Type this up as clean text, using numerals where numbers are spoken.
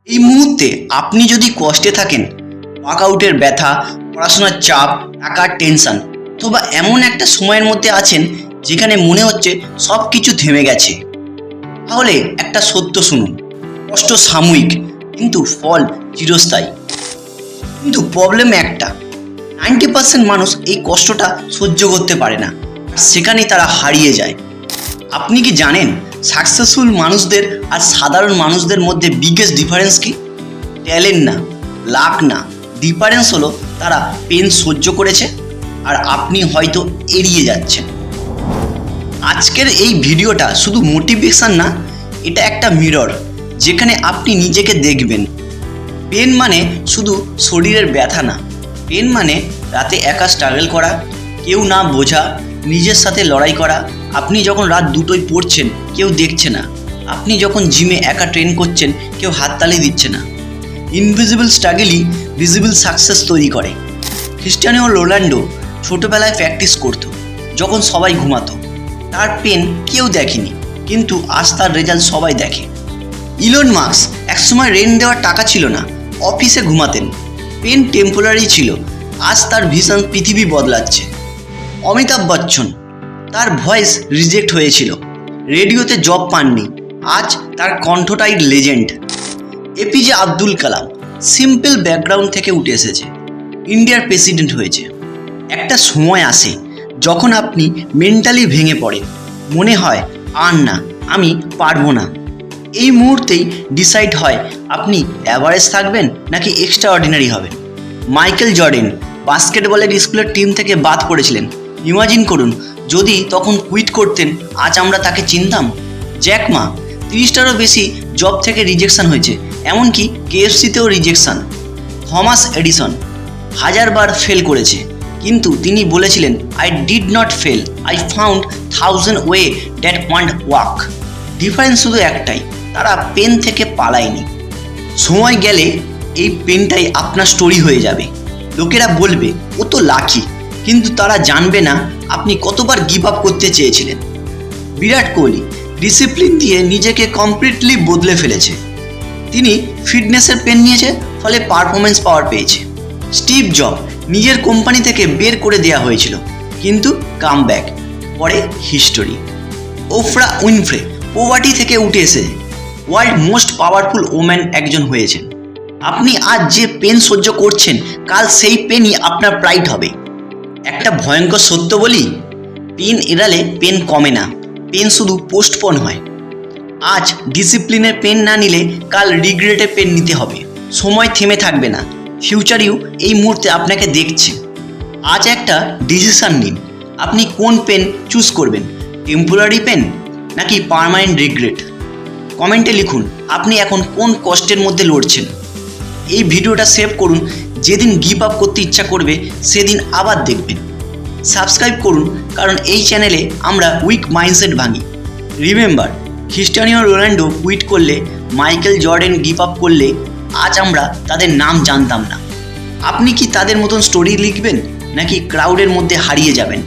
এই মুহূর্তে আপনি যদি কষ্টে থাকেন, ওয়ার্কআউটের ব্যথা, পড়াশোনার চাপ, টাকার টেনশন, অথবা এমন একটা সময়ের মধ্যে আছেন যেখানে মনে হচ্ছে সব কিছু থেমে গেছে, তাহলে একটা সত্য শুনুন। কষ্ট সাময়িক, কিন্তু ফল চিরস্থায়ী। কিন্তু প্রবলেম একটা, 90% মানুষ এই কষ্টটা সহ্য করতে পারে না, সেখানেই তারা হারিয়ে যায়। আপনি কি জানেন সাকসেসফুল মানুষদের আর সাধারণ মানুষদের মধ্যে বিগেস্ট ডিফারেন্স কি? ট্যালেন্ট না, লাক না, ডিফারেন্স হলো তারা পেন সহ্য করেছে আর আপনি হয়তো এড়িয়ে যাচ্ছেন। আজকের এই ভিডিওটা শুধু মোটিভেশন না, এটা একটা মিরর যেখানে আপনি নিজেকে দেখবেন। পেন মানে শুধু শরীরের ব্যথা না, পেন মানে রাতে একা স্ট্রাগল করা, কেউ না বোঝা, নিজের সাথে লড়াই করা। আপনি যখন রাত 2টোয় পড়ছেন, কেউ দেখছে না। আপনি যখন জিমে একা ট্রেন করছেন, কেউ হাততালি দিচ্ছে না। ইনভিজিবল স্ট্রাগলই ভিজিবল সাকসেস তৈরি করে। ক্রিস্টিয়ানো রোনাল্ডো ছোটোবেলায় প্র্যাকটিস করতো যখন সবাই ঘুমাতো। তার পেন কেউ দেখেনি, কিন্তু আজ তার রেজাল্ট সবাই দেখে। ইলন মাস্ক একসময় রেন্ট দেওয়ার টাকা ছিল না, অফিসে ঘুমাতেন। পেন টেম্পোরারি ছিল, আজ তার ভিশন পৃথিবী বদলাচ্ছে। অমিতাভ বচ্চন, তার ভয়েস রিজেক্ট হয়েছিল, রেডিওতে জব পাননি, আজ তার কণ্ঠটাই legend. APJ Abdul Kalam simple background থেকে উঠে এসেছে, ইন্ডিয়ার প্রেসিডেন্ট হয়েছে। একটা সময় আসে যখন আপনি মেন্টালি ভেঙে পড়েন, মনে হয় আর না, আমি পারবো না। এই মুহূর্তেই ডিসাইড হয় আপনি অ্যাভারেজ থাকবেন নাকি এক্সট্রা অর্ডিনারি হবেন। মাইকেল জর্ডেন বাস্কেটবলের স্কুলের টিম থেকে বাদ পড়েছিলেন। ইমাজিন করুন যদি তখন কুইট করতেন, আজ আমরা তাকে চিনতাম। জ্যাক মা 30টারও বেশি জব থেকে রিজেকশন হয়েছে, এমনকি KFCতেও রিজেকশন। থমাস এডিসন 1000বার ফেল করেছে, কিন্তু তিনি বলেছিলেন, I did not fail, I found 1000 way that want work. Difference শুধু একটাই, তারা পেন থেকে পালায়নি। সময় গেলে এই পেনটাই আপনার স্টোরি হয়ে যাবে। লোকেরা বলবে ও তো লাকি, কিন্তু তারা জানবে না আপনি কতবার গিভ আপ করতে চেয়েছিলেন। বিরাট কোহলি ডিসিপ্লিন দিয়ে নিজেকে কমপ্লিটলি বদলে ফেলেছে। তিনি ফিটনেসের পেন নিয়েছে, ফলে পারফরমেন্স পাওয়ার পেয়েছে। স্টিভ জব নিজের কোম্পানি থেকে বের করে দেওয়া হয়েছিল, কিন্তু কাম ব্যাক, পরে হিস্টোরি। ওফরা উইনফ্রে পোভার্টি থেকে উঠে এসে ওয়ার্ল্ড মোস্ট পাওয়ারফুল ওম্যান একজন হয়েছেন। আপনি আজ যে পেন সহ্য করছেন, কাল সেই পেনই আপনার প্রাইড হবে। একটা ভয়ঙ্কর সত্য বলি, পেন এড়ালে পেন কমে না, পেন শুধু পোস্টপোন হয়। আজ ডিসিপ্লিনের পেন না নিলে কাল রিগ্রেটের পেন নিতে হবে। সময় থেমে থাকবে না, ফিউচারেও এই মুহূর্তে আপনাকে দেখছে। আজ একটা ডিসিশন নিন, আপনি কোন পেন চুজ করবেন, টেম্পোরারি পেন নাকি পার্মানেন্ট রিগ্রেট। কমেন্টে লিখুন আপনি এখন কোন কষ্টের মধ্যে লড়ছেন। এই ভিডিওটা সেভ করুন, যেদিন গিভ আপ করতে ইচ্ছা করবে সেদিন আবার দেখবেন। সাবস্ক্রাইব করুন, কারণ এই চ্যানেলে আমরা উইক মাইন্ডসেট ভাঙি। রিমেম্বার, ক্রিস্টিয়ানো রোনাল্ডো কুইট করলে, মাইকেল জর্ডেন গিভ আপ করলে, আজ আমরা তাদের নাম জানতাম না। আপনি কি তাদের মতন স্টোরি লিখবেন নাকি ক্রাউডের মধ্যে হারিয়ে যাবেন?